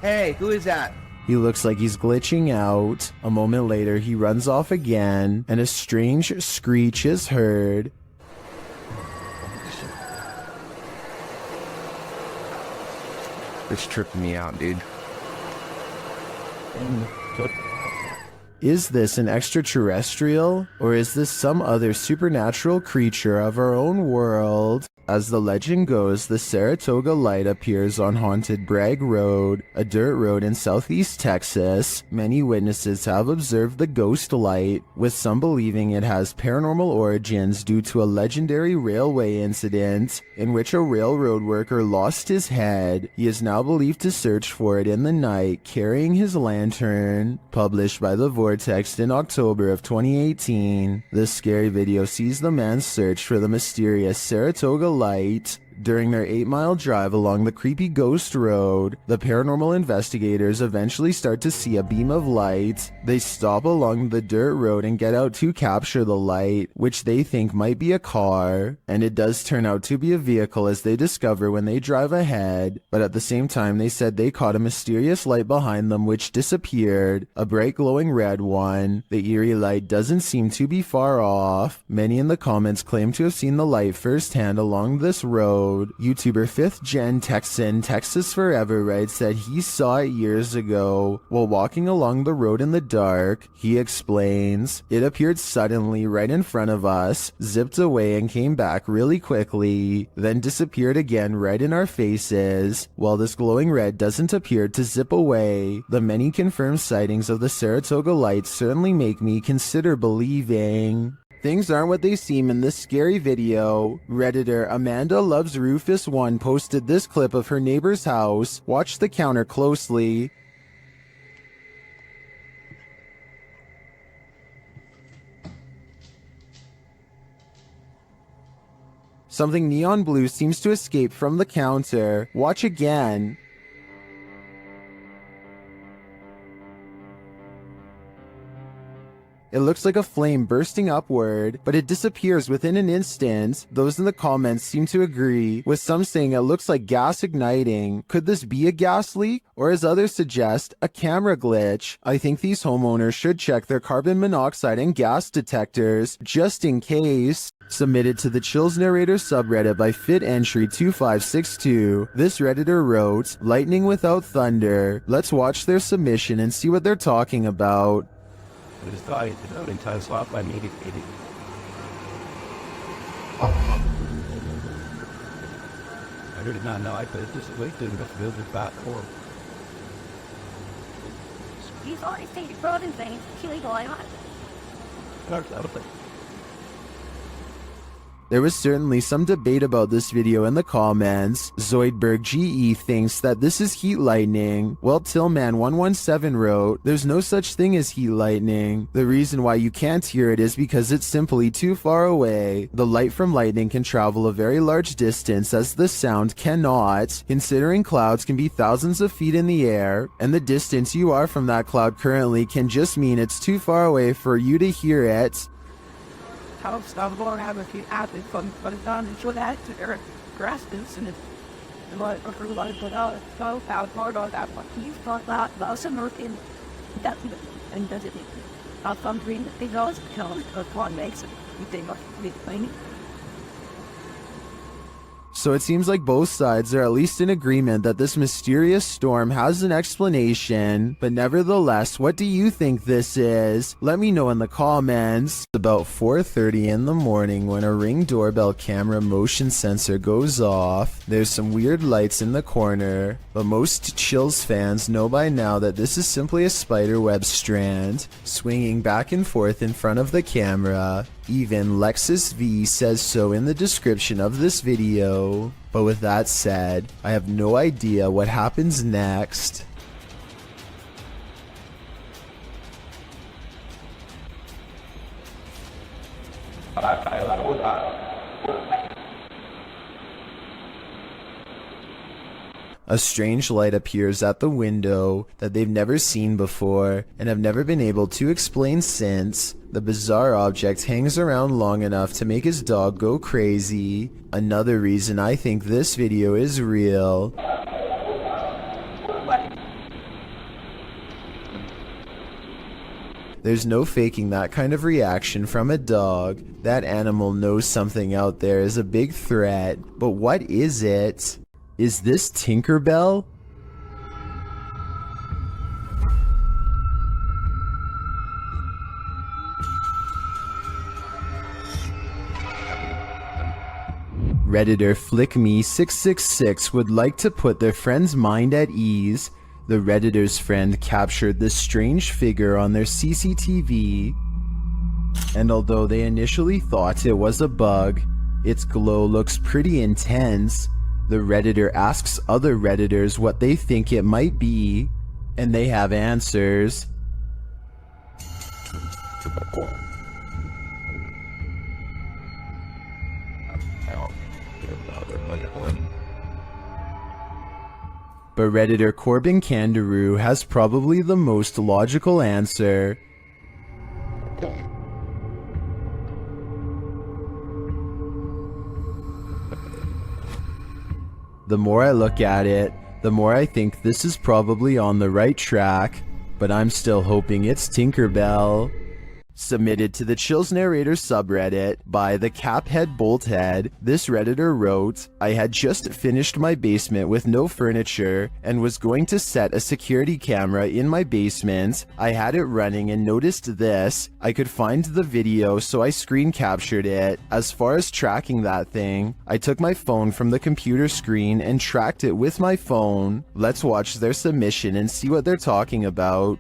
Hey, who is that? He looks like he's glitching out. A moment later, he runs off again, and a strange screech is heard. It's tripping me out, dude. Is this an extraterrestrial, or is this some other supernatural creature of our own world? As the legend goes, the Saratoga light appears on haunted Bragg Road, a dirt road in southeast Texas. Many witnesses have observed the ghost light, with some believing it has paranormal origins due to a legendary railway incident in which a railroad worker lost his head. He is now believed to search for it in the night, carrying his lantern. Published by The Vortex in October of 2018, this scary video sees the man search for the mysterious Saratoga light. During their 8-mile drive along the creepy ghost road, the paranormal investigators eventually start to see a beam of light. They stop along the dirt road and get out to capture the light, which they think might be a car, and it does turn out to be a vehicle as they discover when they drive ahead, but at the same time they said they caught a mysterious light behind them which disappeared, a bright glowing red one. The eerie light doesn't seem to be far off. Many in the comments claim to have seen the light firsthand along this road. YouTuber 5th Gen Texan Texas Forever writes that he saw it years ago while walking along the road in the dark. He explains, "It appeared suddenly right in front of us, zipped away and came back really quickly, then disappeared again right in our faces. While this glowing red doesn't appear to zip away, the many confirmed sightings of the Saratoga light certainly make me consider believing." Things aren't what they seem in this scary video. Redditor Amanda Loves Rufus 1 posted this clip of her neighbor's house. Watch the counter closely. Something neon blue seems to escape from the counter. Watch again. It looks like a flame bursting upward, but it disappears within an instant. Those in the comments seem to agree, with some saying it looks like gas igniting. Could this be a gas leak? Or as others suggest, a camera glitch? I think these homeowners should check their carbon monoxide and gas detectors, just in case. Submitted to the Chills Narrator subreddit by FitEntry2562. This redditor wrote, "Lightning without thunder." Let's watch their submission and see what they're talking about. I just thought the building ties off by maybe. I did not know I put it this way to the building back home. He's already stated frozen things, killing the light. There was certainly some debate about this video in the comments. Zoidberg GE thinks that this is heat lightning, while Tillman117 wrote, "There's no such thing as heat lightning. The reason why you can't hear it is because it's simply too far away. The light from lightning can travel a very large distance as the sound cannot, considering clouds can be thousands of feet in the air, and the distance you are from that cloud currently can just mean it's too far away for you to hear it." How stop or have a few apples from it on and show that to their grasses and it's like a lot of so out hard on that one. You thought that about some work in that and does it not some green they always tell us what makes it. You think of it explaining. So it seems like both sides are at least in agreement that this mysterious storm has an explanation, but nevertheless, what do you think this is? Let me know in the comments. It's about 4:30 in the morning when a Ring doorbell camera motion sensor goes off. There's some weird lights in the corner, but most Chills fans know by now that this is simply a spiderweb strand swinging back and forth in front of the camera. Even Lexus V says so in the description of this video. But with that said, I have no idea what happens next. A strange light appears at the window that they've never seen before and have never been able to explain since. The bizarre object hangs around long enough to make his dog go crazy. Another reason I think this video is real. There's no faking that kind of reaction from a dog. That animal knows something out there is a big threat. But what is it? Is this Tinkerbell? Redditor FlickMe666 would like to put their friend's mind at ease. The Redditor's friend captured this strange figure on their CCTV, and although they initially thought it was a bug, its glow looks pretty intense. The Redditor asks other Redditors what they think it might be, and they have answers. But Redditor Corbin Kangaroo has probably the most logical answer. The more I look at it, the more I think this is probably on the right track, but I'm still hoping it's Tinkerbell. Submitted to the Chills Narrator subreddit by the Caphead Bolthead, this Redditor wrote, I had just finished my basement with no furniture and was going to set a security camera in my basement. I had it running and noticed this. I could find the video, so I screen captured it. As far as tracking that thing, I took my phone from the computer screen and tracked it with my phone. Let's watch their submission and see what they're talking about.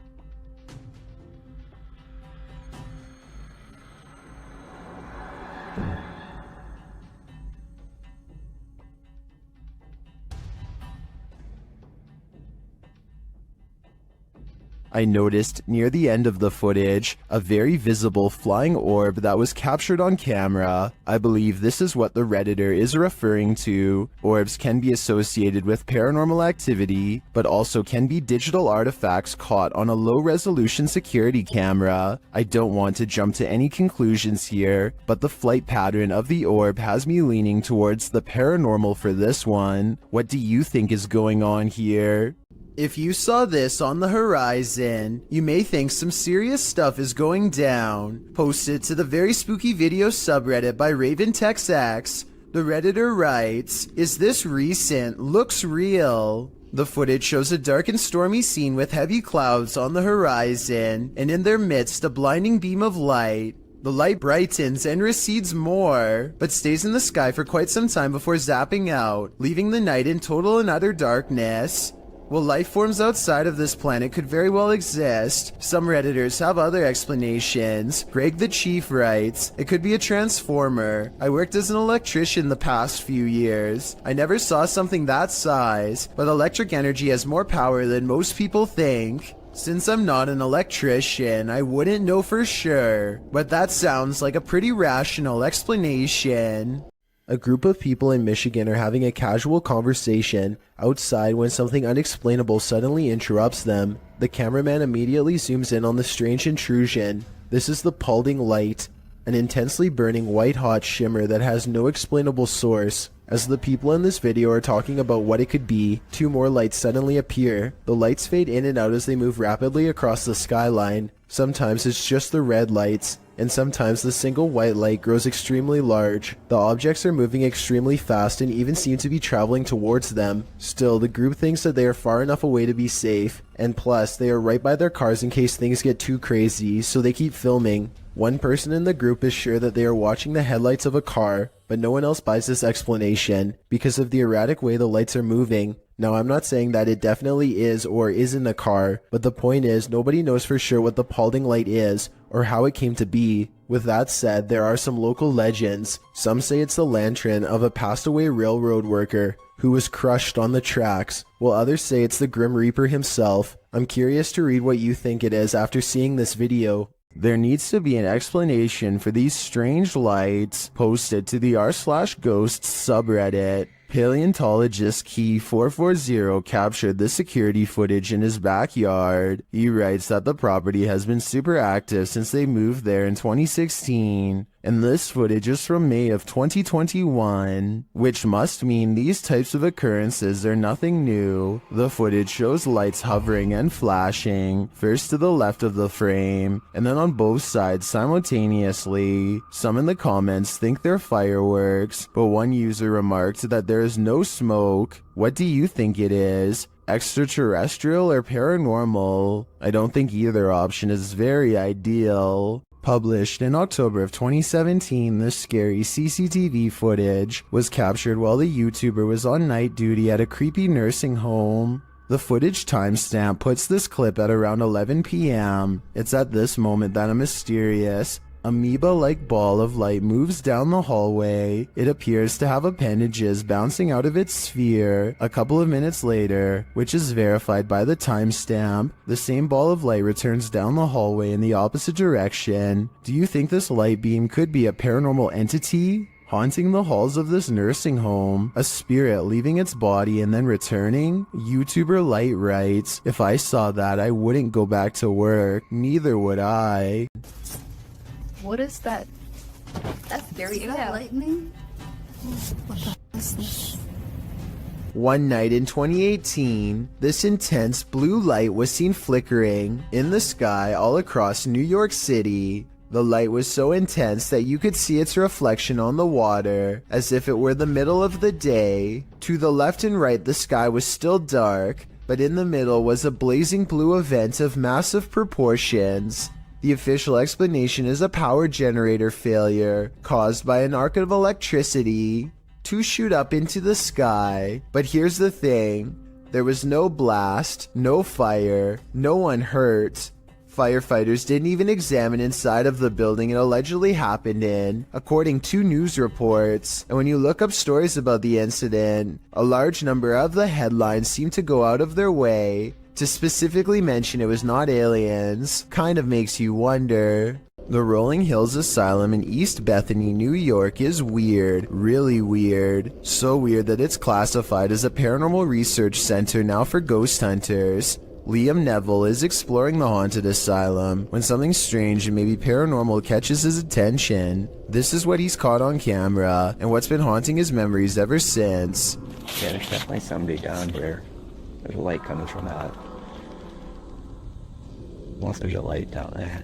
I noticed near the end of the footage a very visible flying orb that was captured on camera. I believe this is what the Redditor is referring to. Orbs can be associated with paranormal activity, but also can be digital artifacts caught on a low-resolution security camera. I don't want to jump to any conclusions here, but the flight pattern of the orb has me leaning towards the paranormal for this one. What do you think is going on here? If you saw this on the horizon, you may think some serious stuff is going down. Posted to the Very Spooky Video subreddit by RavenTexX, the Redditor writes, is this recent? Looks real. The footage shows a dark and stormy scene with heavy clouds on the horizon, and in their midst a blinding beam of light. The light brightens and recedes more, but stays in the sky for quite some time before zapping out, leaving the night in total and utter darkness. While life forms outside of this planet could very well exist, some Redditors have other explanations. Greg the Chief writes, it could be a transformer. I worked as an electrician the past few years. I never saw something that size, but electric energy has more power than most people think. Since I'm not an electrician, I wouldn't know for sure, but that sounds like a pretty rational explanation. A group of people in Michigan are having a casual conversation outside when something unexplainable suddenly interrupts them. The cameraman immediately zooms in on the strange intrusion. This is the Palding light, an intensely burning white-hot shimmer that has no explainable source. As the people in this video are talking about what it could be, two more lights suddenly appear. The lights fade in and out as they move rapidly across the skyline. Sometimes it's just the red lights, and sometimes the single white light grows extremely large. The objects are moving extremely fast and even seem to be traveling towards them. Still, the group thinks that they are far enough away to be safe, and plus, they are right by their cars in case things get too crazy, so they keep filming. One person in the group is sure that they are watching the headlights of a car, but no one else buys this explanation because of the erratic way the lights are moving. Now, I'm not saying that it definitely is or isn't a car, but the point is nobody knows for sure what the Palding light is or how it came to be. With that said, there are some local legends. Some say it's the lantern of a passed away railroad worker who was crushed on the tracks, while others say it's the Grim Reaper himself. I'm curious to read what you think it is after seeing this video. There needs to be an explanation for these strange lights. Posted to the r/ghosts subreddit. Paleontologist Key 440 captured the security footage in his backyard. He writes that the property has been super active since they moved there in 2016. And this footage is from May of 2021, which must mean these types of occurrences are nothing new. The footage shows lights hovering and flashing, first to the left of the frame, and then on both sides simultaneously. Some in the comments think they're fireworks, but one user remarked that there is no smoke. What do you think it is? Extraterrestrial or paranormal? I don't think either option is very ideal. Published in October of 2017, this scary CCTV footage was captured while the YouTuber was on night duty at a creepy nursing home. The footage timestamp puts this clip at around 11 p.m. It's at this moment that a mysterious, amoeba-like ball of light moves down the hallway. It appears to have appendages bouncing out of its sphere. A couple of minutes later, which is verified by the timestamp, the same ball of light returns down the hallway in the opposite direction. Do you think this light beam could be a paranormal entity? haunting the halls of this nursing home, a spirit leaving its body and then returning? YouTuber Light writes, if I saw that, I wouldn't go back to work. Neither would I. What is that? That's very lightning. What the is this? One night in 2018, this intense blue light was seen flickering in the sky all across New York City. The light was so intense that you could see its reflection on the water, as if it were the middle of the day. To the left and right, the sky was still dark, but in the middle was a blazing blue event of massive proportions. The official explanation is a power generator failure caused by an arc of electricity to shoot up into the sky. But here's the thing, there was no blast, no fire, no one hurt. Firefighters didn't even examine inside of the building it allegedly happened in, according to news reports. And when you look up stories about the incident, a large number of the headlines seem to go out of their way to specifically mention it was not aliens. Kind of makes you wonder. The Rolling Hills Asylum in East Bethany, New York is weird, really weird. So weird that it's classified as a paranormal research center now for ghost hunters. Liam Neville is exploring the haunted asylum when something strange and maybe paranormal catches his attention. This is what he's caught on camera and what's been haunting his memories ever since. Yeah, there's definitely somebody down here. There's a light coming from that. Unless there's a light down there.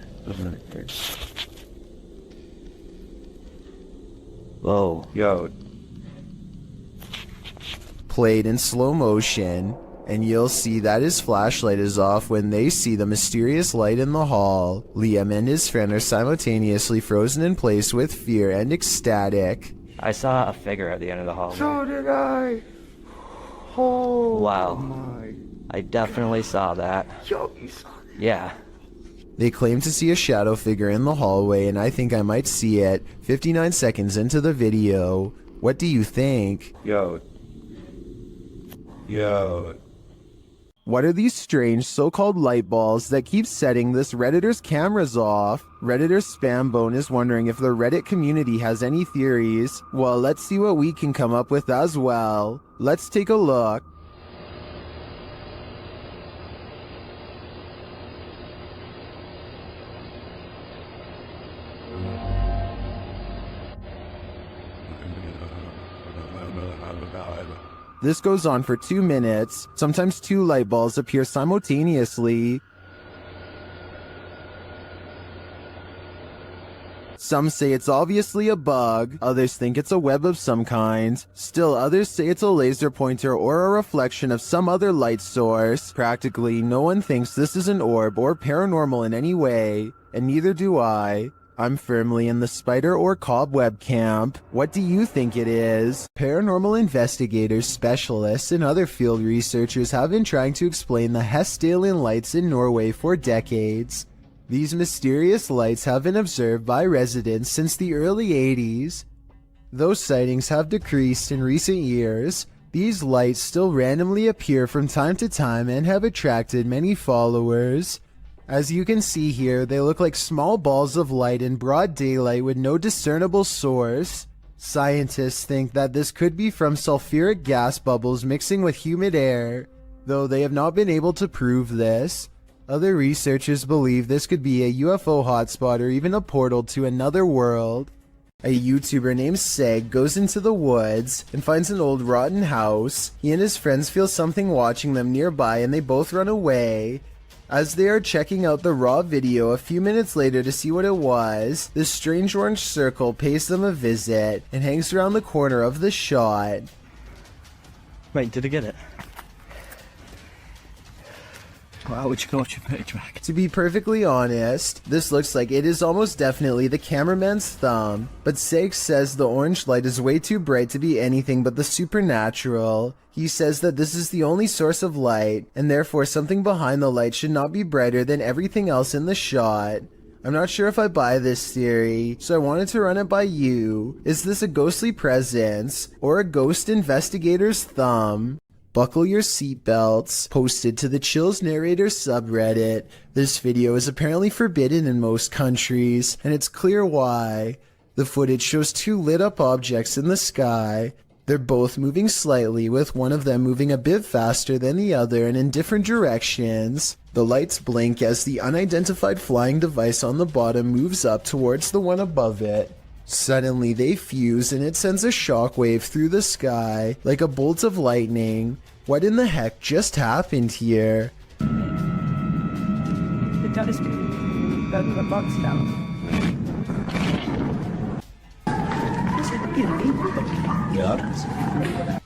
Whoa. Yo. Played in slow motion, and you'll see that his flashlight is off when they see the mysterious light in the hall. Liam and his friend are simultaneously frozen in place with fear and ecstatic. I saw a figure at the end of the hall. So did I. Oh wow. My. I definitely saw that. Yo, you saw that? Yeah. They claim to see a shadow figure in the hallway, and I think I might see it 59 seconds into the video. What do you think? Yo. What are these strange so-called light balls that keep setting this Redditor's cameras off? Redditor's Spambone is wondering if the Reddit community has any theories. Well, let's see what we can come up with as well. Let's take a look. This goes on for 2 minutes. Sometimes 2 light balls appear simultaneously. Some say it's obviously a bug, others think it's a web of some kind. Still others say it's a laser pointer or a reflection of some other light source. Practically no one thinks this is an orb or paranormal in any way, and neither do I. I'm firmly in the spider or cobweb camp. What do you think it is? Paranormal investigators, specialists, and other field researchers have been trying to explain the Hessdalen lights in Norway for decades. These mysterious lights have been observed by residents since the early 80s. Though sightings have decreased in recent years, these lights still randomly appear from time to time and have attracted many followers. As you can see here, they look like small balls of light in broad daylight with no discernible source. Scientists think that this could be from sulfuric gas bubbles mixing with humid air, though they have not been able to prove this. Other researchers believe this could be a UFO hotspot or even a portal to another world. A YouTuber named Seg goes into the woods and finds an old rotten house. He and his friends feel something watching them nearby and they both run away. As they are checking out the raw video a few minutes later to see what it was, this strange orange circle pays them a visit and hangs around the corner of the shot. Wait, did I get it? Wow, would you go off your page back? To be perfectly honest, this looks like it is almost definitely the cameraman's thumb, but Seg says the orange light is way too bright to be anything but the supernatural. He says that this is the only source of light, and therefore something behind the light should not be brighter than everything else in the shot. I'm not sure if I buy this theory, so I wanted to run it by you. Is this a ghostly presence, or a ghost investigator's thumb? Buckle your seatbelts. Posted to the Chills Narrator subreddit. This video is apparently forbidden in most countries, and it's clear why. The footage shows two lit up objects in the sky. They're both moving slightly, with one of them moving a bit faster than the other and in different directions. The lights blink as the unidentified flying device on the bottom moves up towards the one above it. Suddenly they fuse and it sends a shockwave through the sky like a bolt of lightning. What in the heck just happened here? The Gettysburg, the box down.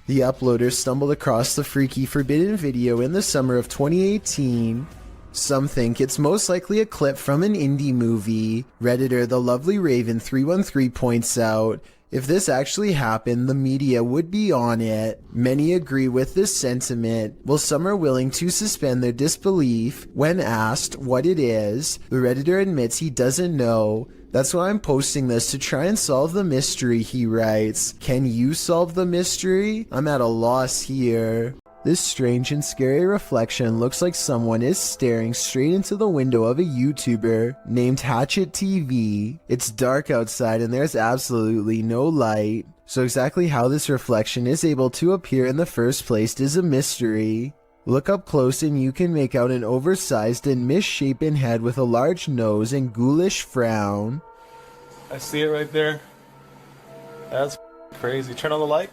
The uploader stumbled across the freaky forbidden video in the summer of 2018. Some think it's most likely a clip from an indie movie. Redditor The Lovely Raven 313 points out, if this actually happened, the media would be on it. Many agree with this sentiment, while some are willing to suspend their disbelief. When asked what it is, the Redditor admits he doesn't know. That's why I'm posting this, to try and solve the mystery, he writes. Can you solve the mystery? I'm at a loss here. This strange and scary reflection looks like someone is staring straight into the window of a YouTuber named Hatchet TV. It's dark outside and there's absolutely no light. So exactly how this reflection is able to appear in the first place is a mystery. Look up close and you can make out an oversized and misshapen head with a large nose and ghoulish frown. I see it right there. That's crazy. Turn on the light.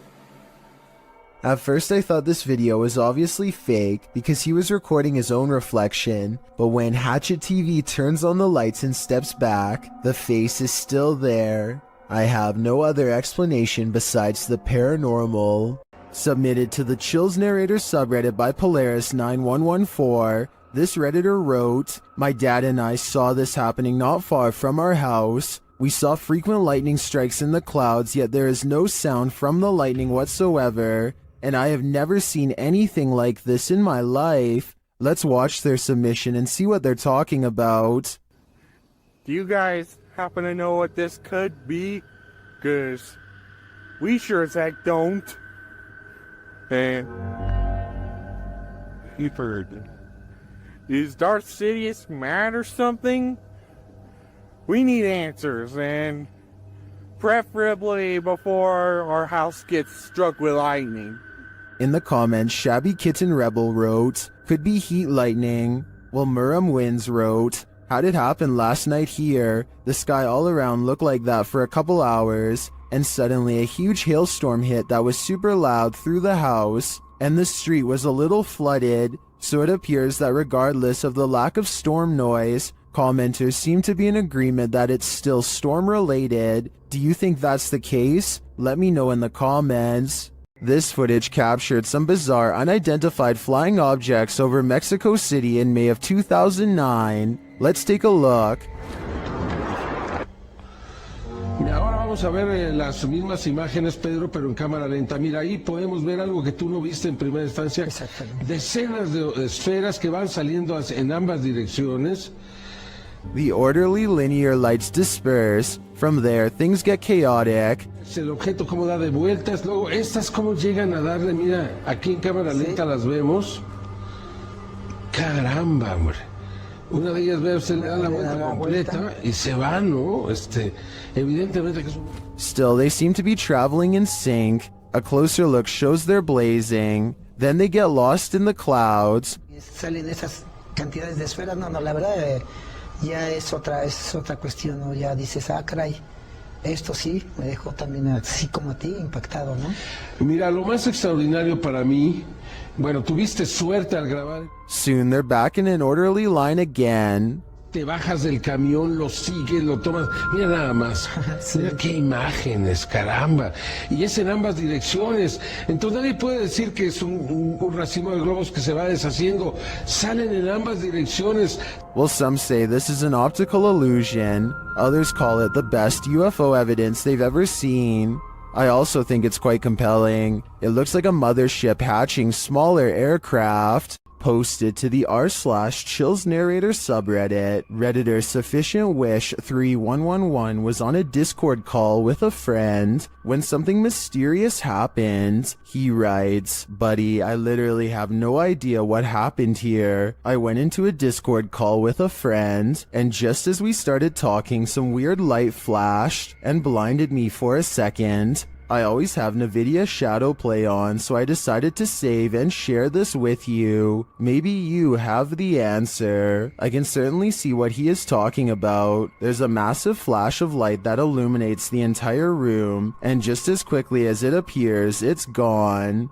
At first I thought this video was obviously fake because he was recording his own reflection, but when Hatchet TV turns on the lights and steps back, the face is still there. I have no other explanation besides the paranormal. Submitted to the Chills Narrator subreddit by Polaris9114, this Redditor wrote, "My dad and I saw this happening not far from our house. We saw frequent lightning strikes in the clouds, yet there is no sound from the lightning whatsoever, and I have never seen anything like this in my life." Let's watch their submission and see what they're talking about. Do you guys happen to know what this could be? 'Cause we sure as heck don't. And you've heard. Is Darth Sidious mad or something? We need answers, and preferably before our house gets struck with lightning. In the comments, Shabby Kitten Rebel wrote, "Could be heat lightning." While Muram Wins wrote, "How'd it happen last night here? The sky all around looked like that for a couple hours, and suddenly a huge hailstorm hit that was super loud through the house, and the street was a little flooded, so it appears that regardless of the lack of storm noise, commenters seem to be in agreement that it's still storm related. Do you think that's the case? Let me know in the comments." This footage captured some bizarre unidentified flying objects over Mexico City in May of 2009. Let's take a look. Mira, ahora vamos a ver las mismas imágenes, Pedro, pero en cámara lenta. Mira, ahí podemos ver algo que tú no viste en primera instancia. Decenas de esferas que van saliendo en ambas direcciones. The orderly linear lights disperse. From there, things get chaotic. El objeto como da de vueltas, luego estas como llegan a darle, mira, aquí en cámara lenta las vemos. Caramba, hombre. Una de ellas, veo, se le da la vuelta completa y se va, ¿no? Evidentemente que es un... Still, they seem to be traveling in sync. A closer look shows they're blazing. Then they get lost in the clouds. Salen esas cantidades de esferas, no, la verdad ya es otra cuestión, ¿no? Ya dices, caray, esto sí me dejó también así como a ti impactado, ¿no? Mira, lo más extraordinario para mí, bueno, tuviste suerte al grabar. Soon they're back in an orderly line again. Te bajas del camión, lo sigues, lo tomas. Mira nada más. Mira qué imágenes, caramba. Y es en ambas direcciones. Entonces nadie puede decir que es un racimo de globos que se va deshaciendo. Salen en ambas direcciones. Well, some say this is an optical illusion. Others call it the best UFO evidence they've ever seen. I also think it's quite compelling. It looks like a mothership hatching smaller aircraft. Posted to the r/Chills Narrator subreddit, Redditor Sufficient Wish 3111 was on a Discord call with a friend when something mysterious happened. He writes, "Buddy, I literally have no idea what happened here. I went into a Discord call with a friend, and just as we started talking, some weird light flashed and blinded me for a second. I always have NVIDIA Shadow Play on, so I decided to save and share this with you. Maybe you have the answer." I can certainly see what he is talking about. There's a massive flash of light that illuminates the entire room, and just as quickly as it appears, it's gone.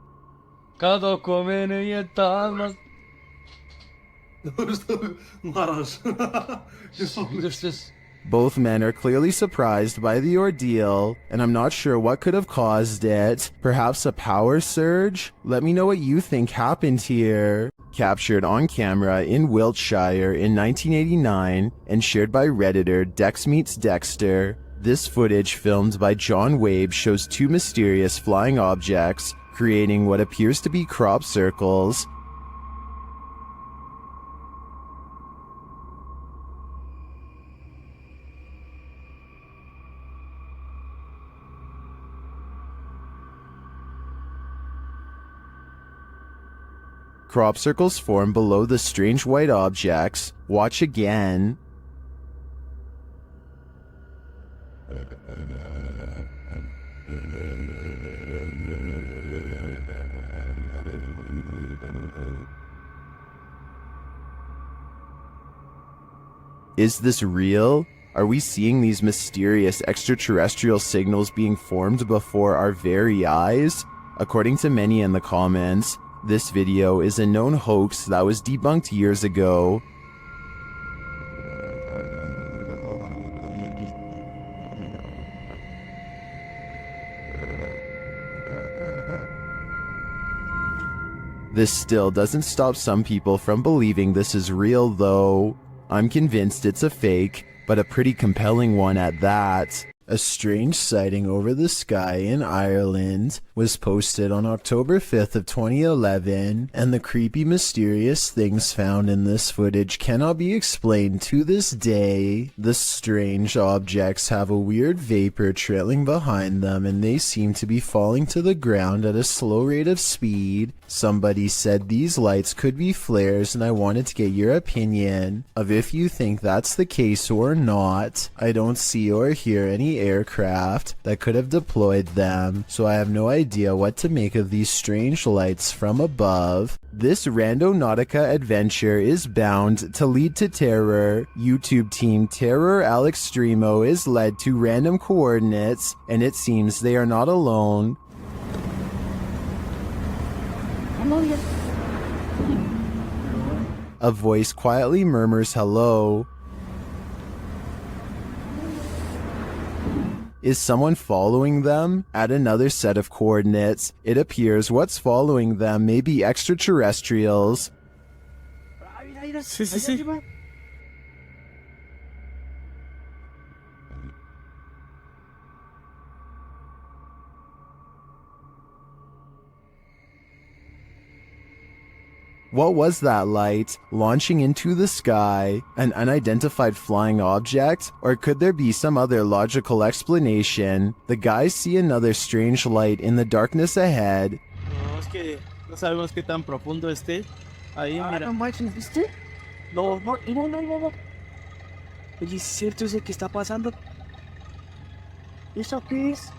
Both men are clearly surprised by the ordeal, and I'm not sure what could have caused it. Perhaps a power surge? Let me know what you think happened here. Captured on camera in Wiltshire in 1989 and shared by Redditor Dex Meets Dexter. This footage filmed by John Wabe shows two mysterious flying objects creating what appears to be crop circles. Crop circles form below the strange white objects. Watch again. Is this real? Are we seeing these mysterious extraterrestrial signals being formed before our very eyes? According to many in the comments, this video is a known hoax that was debunked years ago. This still doesn't stop some people from believing this is real though. I'm convinced it's a fake, but a pretty compelling one at that. A strange sighting over the sky in Ireland was posted on October 5th of 2011, and the creepy mysterious things found in this footage cannot be explained to this day. The strange objects have a weird vapor trailing behind them, and they seem to be falling to the ground at a slow rate of speed. Somebody said these lights could be flares, and I wanted to get your opinion of if you think that's the case or not. I don't see or hear any aircraft that could have deployed them, so I have no idea what to make of these strange lights from above. This Randonautica adventure is bound to lead to terror. YouTube team Terror Al Extremo is led to random coordinates, and it seems they are not alone. A voice quietly murmurs hello. Is someone following them? At another set of coordinates, it appears what's following them may be extraterrestrials. What was that light launching into the sky? An unidentified flying object? Or could there be some other logical explanation? The guys see another strange light in the darkness ahead. No, es que no sabemos qué tan profundo esté. Ahí, mira. No manches, ¿viste? No. Oye, ¿es cierto ese que está pasando? ¿Eso qué es?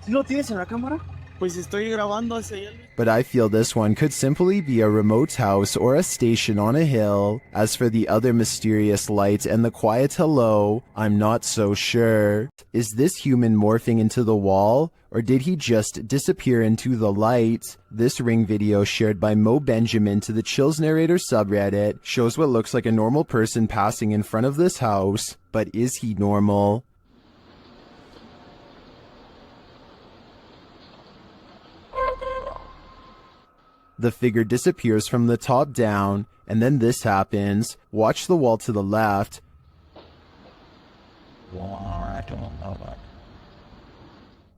¿Lo tienes en la cámara? Pues estoy grabando hacia él. But I feel this one could simply be a remote house or a station on a hill. As for the other mysterious light and the quiet hello, I'm not so sure. Is this human morphing into the wall? Or did he just disappear into the light? This ring video shared by Mo Benjamin to the Chills Narrator subreddit shows what looks like a normal person passing in front of this house. But is he normal? The figure disappears from the top down, and then this happens. Watch the wall to the left.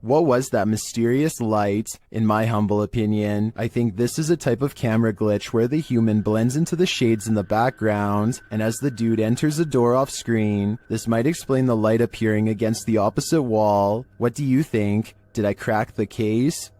What was that mysterious light? In my humble opinion, I think this is a type of camera glitch where the human blends into the shades in the background, and as the dude enters the door off screen, this might explain the light appearing against the opposite wall. What do you think? Did I crack the case?